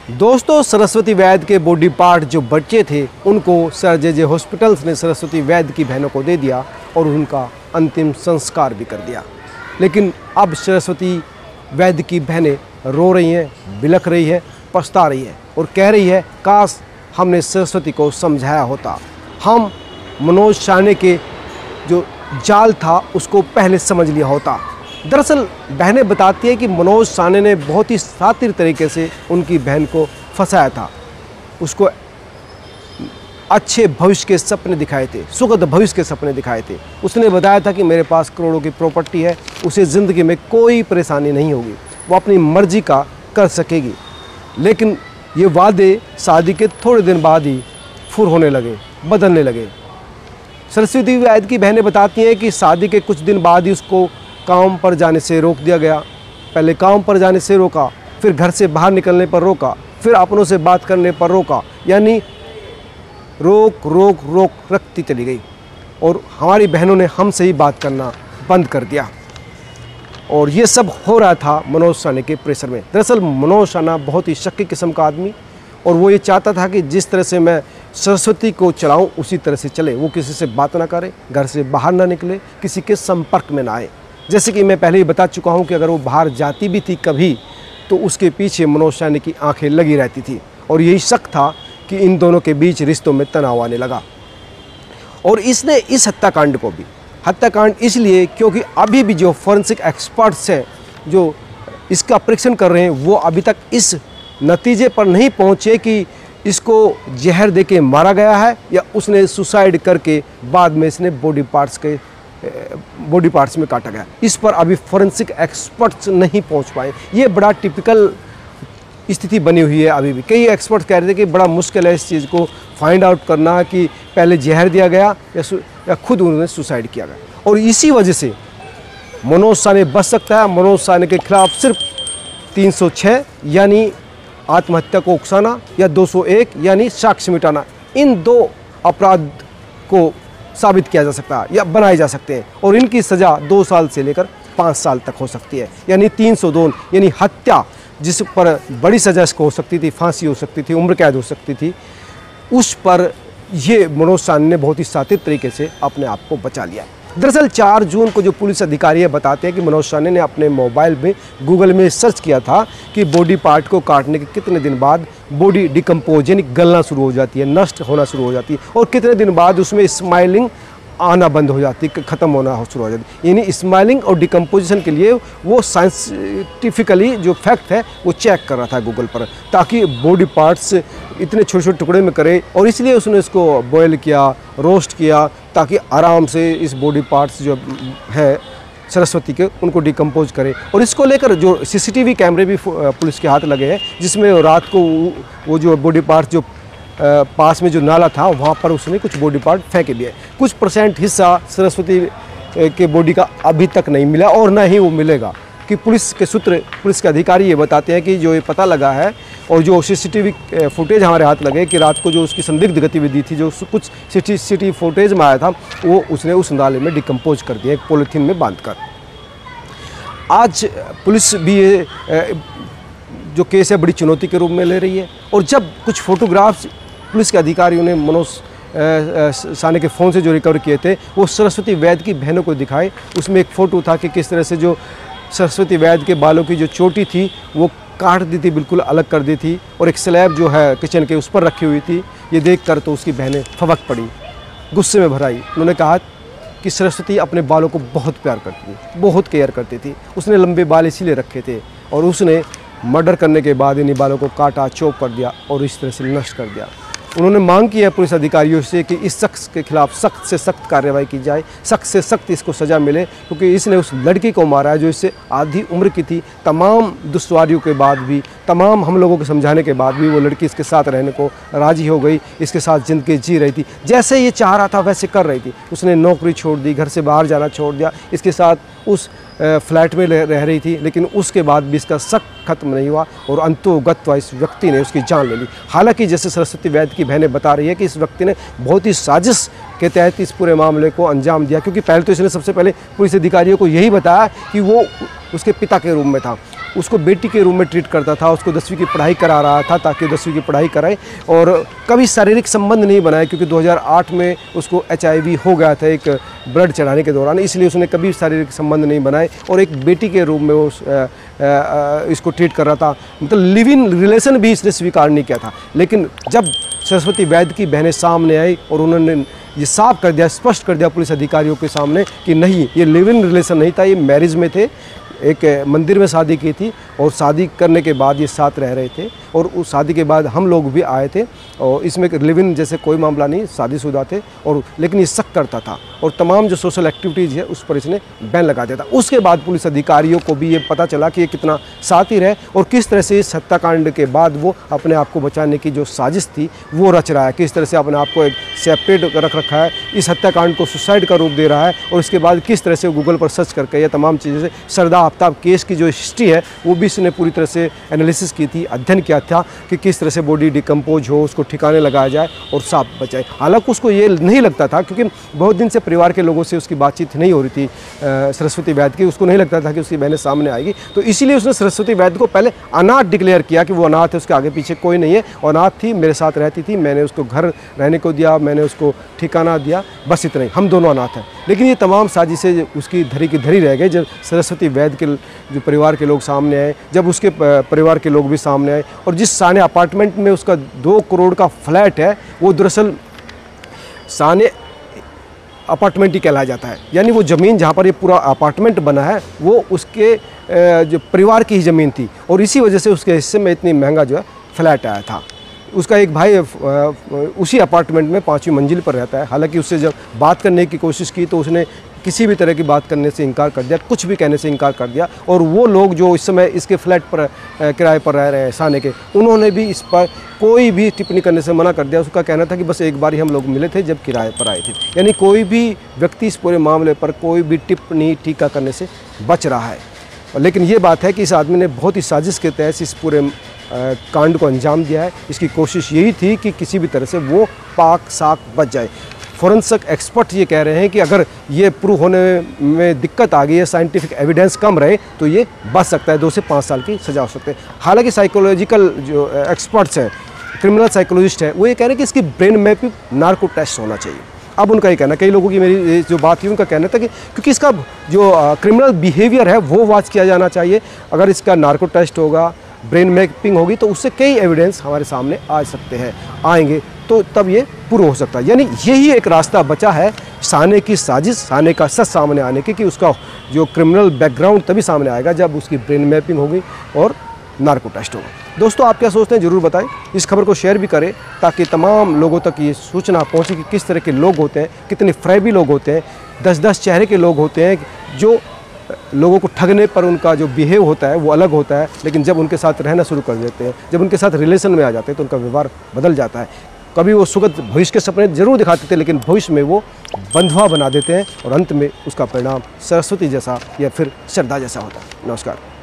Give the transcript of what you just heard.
दोस्तों, सरस्वती वैद्य के body part जो बच्चे थे उनको सर जे हॉस्पिटल्स ने सरस्वती वैद्य की बहनों को दे दिया और उनका अंतिम संस्कार भी कर दिया। लेकिन अब सरस्वती वैद्य की बहनें रो रही हैं, बिलख रही हैं, पछता रही हैं और कह रही है काश हमने सरस्वती को समझाया होता, हम मनोज साहनी के जो जाल था उसको पहले समझ लिया होता। दरअसल बहनें बताती हैं कि मनोज साहनी ने बहुत ही शातिर तरीके से उनकी बहन को फंसाया था, उसको अच्छे भविष्य के सपने दिखाए थे, सुखद भविष्य के सपने दिखाए थे। उसने बताया था कि मेरे पास करोड़ों की प्रॉपर्टी है, उसे ज़िंदगी में कोई परेशानी नहीं होगी, वो अपनी मर्जी का कर सकेगी। लेकिन ये वादे शादी के थोड़े दिन बाद ही फुर होने लगे, बदलने लगे। सरस्वती वैद्य की बहनें बताती हैं कि शादी के कुछ दिन बाद ही उसको काम पर जाने से रोक दिया गया। पहले काम पर जाने से रोका, फिर घर से बाहर निकलने पर रोका, फिर अपनों से बात करने पर रोका, यानी रोक रोक रोक रखती चली गई। और हमारी बहनों ने हमसे ही बात करना बंद कर दिया। और ये सब हो रहा था मनोज साहनी के प्रेशर में। दरअसल मनोज साहनी बहुत ही शक्की किस्म का आदमी, और वो ये चाहता था कि जिस तरह से मैं सरस्वती को चलाऊं उसी तरह से चले। वो किसी से बात ना करे, घर से बाहर ना निकले, किसी के संपर्क में ना आए। जैसे कि मैं पहले ही बता चुका हूं कि अगर वो बाहर जाती भी थी कभी तो उसके पीछे मनोज साहनी की आंखें लगी रहती थी। और यही शक था कि इन दोनों के बीच रिश्तों में तनाव आने लगा। और इसने इस हत्याकांड को भी, हत्याकांड इसलिए क्योंकि अभी भी जो फॉरेंसिक एक्सपर्ट्स हैं जो इसका परीक्षण कर रहे हैं वो अभी तक इस नतीजे पर नहीं पहुंचे कि इसको जहर देके मारा गया है या उसने सुसाइड करके बाद में इसने बॉडी पार्ट्स में काटा गया। इस पर अभी फॉरेंसिक एक्सपर्ट्स नहीं पहुंच पाए। ये बड़ा टिपिकल स्थिति बनी हुई है। अभी भी कई एक्सपर्ट्स कह रहे थे कि बड़ा मुश्किल है इस चीज़ को फाइंड आउट करना कि पहले जहर दिया गया या खुद उन्होंने सुसाइड किया गया। और इसी वजह से मनोज साहनी बच सकता है। मनोज साहनी के खिलाफ सिर्फ 306 यानी आत्महत्या को उकसाना या 201 यानी साक्ष्य मिटाना, इन दो अपराध को साबित किया जा सकता है या बनाए जा सकते हैं। और इनकी सज़ा 2 साल से लेकर 5 साल तक हो सकती है। यानी 302 यानी हत्या, जिस पर बड़ी सज़ा इसको हो सकती थी, फांसी हो सकती थी, उम्र कैद हो सकती थी, उस पर ये मनोज साहनी ने बहुत ही शातिर तरीके से अपने आप को बचा लिया। दरअसल 4 जून को जो पुलिस अधिकारी है बताते हैं कि मनोज साहनी ने अपने मोबाइल में गूगल में सर्च किया था कि बॉडी पार्ट को काटने के कितने दिन बाद बॉडी डिकम्पोज यानी गलना शुरू हो जाती है, नष्ट होना शुरू हो जाती है, और कितने दिन बाद उसमें स्माइलिंग आना बंद हो जाती है, ख़त्म होना शुरू हो जाती है। यानी स्माइलिंग और डिकम्पोजिशन के लिए वो साइंटिफिकली जो फैक्ट है वो चेक कर रहा था गूगल पर, ताकि बॉडी पार्ट्स इतने छोटे छोटे टुकड़े में करे। और इसलिए उसने इसको बॉयल किया, रोस्ट किया, ताकि आराम से इस बॉडी पार्ट्स जो है सरस्वती के उनको डिकम्पोज करे। और इसको लेकर जो सीसीटीवी कैमरे भी पुलिस के हाथ लगे हैं, जिसमें रात को वो जो बॉडी पार्ट्स जो पास में जो नाला था वहाँ पर उसने कुछ बॉडी पार्ट फेंके दिए। कुछ % हिस्सा सरस्वती के बॉडी का अभी तक नहीं मिला और ना ही वो मिलेगा। कि पुलिस के सूत्र, पुलिस के अधिकारी ये बताते हैं कि जो ये पता लगा है और जो सीसीटीवी फुटेज हमारे हाथ लगे कि रात को जो उसकी संदिग्ध गतिविधि थी, जो कुछ सीसीटीवी फुटेज में आया था, वो उसने उस नाले में डिकम्पोज कर दिया, एक पॉलीथीन में बांधकर। आज पुलिस भी ये जो केस है बड़ी चुनौती के रूप में ले रही है। और जब कुछ फोटोग्राफ्स पुलिस के अधिकारियों ने मनोज साहनी के फ़ोन से जो रिकवर किए थे वो सरस्वती वैद्य की बहनों को दिखाए। उसमें एक फ़ोटो था कि किस तरह से जो सरस्वती वैद्य के बालों की जो चोटी थी वो काट दी थी, बिल्कुल अलग कर दी थी, और एक स्लैब जो है किचन के उस पर रखी हुई थी। ये देखकर तो उसकी बहनें फवक पड़ी, गुस्से में भर आई। उन्होंने कहा कि सरस्वती अपने बालों को बहुत प्यार करती थी, बहुत केयर करती थी, उसने लंबे बाल इसीलिए रखे थे, और उसने मर्डर करने के बाद इन बालों को काटा, चॉप कर दिया और इस तरह से नष्ट कर दिया। उन्होंने मांग की है पुलिस अधिकारियों से कि इस शख्स के खिलाफ सख्त से सख्त कार्रवाई की जाए, सख्त से सख्त इसको सज़ा मिले, क्योंकि इसने उस लड़की को मारा है जो इससे आधी उम्र की थी। तमाम दुश्वारियों के बाद भी, तमाम हम लोगों को समझाने के बाद भी वो लड़की इसके साथ रहने को राज़ी हो गई, इसके साथ ज़िंदगी जी रही थी, जैसे ये चाह रहा था वैसे कर रही थी। उसने नौकरी छोड़ दी, घर से बाहर जाना छोड़ दिया, इसके साथ उस फ्लैट में रह रही थी, लेकिन उसके बाद भी इसका शक खत्म नहीं हुआ और अंतोगत्वा इस व्यक्ति ने उसकी जान ले ली। हालांकि जैसे सरस्वती वैद्य की बहनें बता रही है कि इस व्यक्ति ने बहुत ही साजिश के तहत इस पूरे मामले को अंजाम दिया, क्योंकि पहले तो इसने सबसे पहले पुलिस अधिकारियों को यही बताया कि वो उसके पिता के रूम में था, उसको बेटी के रूप में ट्रीट करता था, उसको 10वीं की पढ़ाई करा रहा था ताकि 10वीं की पढ़ाई कराए, और कभी शारीरिक संबंध नहीं बनाए क्योंकि 2008 में उसको HIV हो गया था एक ब्लड चढ़ाने के दौरान, इसलिए उसने कभी शारीरिक संबंध नहीं बनाए और एक बेटी के रूप में वो इसको ट्रीट कर रहा था। मतलब लिव इन रिलेशन भी इसने स्वीकार नहीं किया था। लेकिन जब सरस्वती वैद्य की बहनें सामने आई और उन्होंने ये साफ कर दिया, स्पष्ट कर दिया पुलिस अधिकारियों के सामने कि नहीं, ये लिव इन रिलेशन नहीं था, ये मैरिज में थे, एक मंदिर में शादी की थी और शादी करने के बाद ये साथ रह रहे थे और उस शादी के बाद हम लोग भी आए थे और इसमें लिव इन जैसे कोई मामला नहीं, शादीशुदा थे। और लेकिन ये शक करता था और तमाम जो सोशल एक्टिविटीज़ है उस पर इसने बैन लगा दिया था। उसके बाद पुलिस अधिकारियों को भी ये पता चला कि ये कितना शातिर है और किस तरह से इस हत्याकांड के बाद वो अपने आप को बचाने की जो साजिश थी वो रच रहा है, किस तरह से अपने आप को एक सेपरेट रख रखा है, इस हत्याकांड को सुसाइड का रूप दे रहा है और इसके बाद किस तरह से गूगल पर सर्च करके ये तमाम चीज़ें से सरदा आफ्ताब केस की जो हिस्ट्री है वो भी इसने पूरी तरह से एनालिसिस की थी, अध्ययन किया था कि किस तरह से बॉडी डिकम्पोज हो, उसको ठिकाने लगाया जाए और सांप बचाए। हालांकि उसको ये नहीं लगता था क्योंकि बहुत दिन से परिवार के लोगों से उसकी बातचीत नहीं हो रही थी सरस्वती वैद्य की, उसको नहीं लगता था कि उसकी बहनें सामने आएगी, तो इसीलिए उसने सरस्वती वैद्य को पहले अनाथ डिक्लेयर किया कि वो अनाथ है, उसके आगे पीछे कोई नहीं है, अनाथ थी, मेरे साथ रहती थी, मैंने उसको घर रहने को दिया, मैंने उसको ठिकाना दिया, बस इतना ही, हम दोनों अनाथ हैं। लेकिन ये तमाम साजिशें उसकी धरी की धरी रह गई। जब सरस्वती वैद्य के जो परिवार के लोग सामने आए, जब उसके परिवार के लोग भी सामने आए और जिस साने अपार्टमेंट में उसका 2 करोड़ का फ्लैट है वो दरअसल साने अपार्टमेंट ही कहलाया जाता है, यानी वो ज़मीन जहाँ पर ये पूरा अपार्टमेंट बना है वो उसके जो परिवार की ही ज़मीन थी और इसी वजह से उसके हिस्से में इतनी महंगा जो है फ्लैट आया था। उसका एक भाई उसी अपार्टमेंट में 5वीं मंजिल पर रहता है। हालांकि उससे जब बात करने की कोशिश की तो उसने किसी भी तरह की बात करने से इनकार कर दिया, कुछ भी कहने से इनकार कर दिया और वो लोग जो इस समय इसके फ्लैट पर किराए पर रह रहे हैं साने के, उन्होंने भी इस पर कोई भी टिप्पणी करने से मना कर दिया। उसका कहना था कि बस एक बार ही हम लोग मिले थे जब किराए पर आए थे, यानी कोई भी व्यक्ति इस पूरे मामले पर कोई भी टिप्पणी टीका करने से बच रहा है। लेकिन ये बात है कि इस आदमी ने बहुत ही साजिश के तहत इस पूरे कांड को अंजाम दिया है। इसकी कोशिश यही थी कि किसी भी तरह से वो पाक साक बच जाए। फोरेंसिक एक्सपर्ट ये कह रहे हैं कि अगर ये प्रूव होने में दिक्कत आ गई है, साइंटिफिक एविडेंस कम रहे तो ये बच सकता है, 2 से 5 साल की सज़ा हो सकती है। हालांकि साइकोलॉजिकल जो एक्सपर्ट्स हैं, क्रिमिनल साइकोलॉजिस्ट हैं, वो ये कह रहे हैं कि इसकी ब्रेन मैपिंग नार्को टेस्ट होना चाहिए। अब उनका ये कहना, कई लोगों की मेरी जो बात थी उनका कहना था कि क्योंकि इसका जो क्रिमिनल बिहेवियर है वो वॉच किया जाना चाहिए, अगर इसका नार्को टेस्ट होगा, ब्रेन मैपिंग होगी तो उससे कई एविडेंस हमारे सामने आ सकते हैं, आएंगे तो तब ये प्रूव हो सकता है। यानी यही एक रास्ता बचा है साने की साजिश, साने का सच सामने आने के कि उसका जो क्रिमिनल बैकग्राउंड तभी सामने आएगा जब उसकी ब्रेन मैपिंग होगी और नार्को टेस्ट होगा। दोस्तों, आप क्या सोचते हैं ज़रूर बताएं। इस खबर को शेयर भी करें ताकि तमाम लोगों तक ये सूचना पहुंचे कि किस तरह के लोग होते हैं, कितने फ्रेबी लोग होते हैं, 10-10 चेहरे के लोग होते हैं जो लोगों को ठगने पर उनका जो बिहेव होता है वो अलग होता है, लेकिन जब उनके साथ रहना शुरू कर देते हैं, जब उनके साथ रिलेशन में आ जाते हैं तो उनका व्यवहार बदल जाता है। कभी वो सुगत भविष्य के सपने जरूर दिखाते थे लेकिन भविष्य में वो बंधुआ बना देते हैं और अंत में उसका परिणाम सरस्वती जैसा या फिर श्रद्धा जैसा होता है। नमस्कार।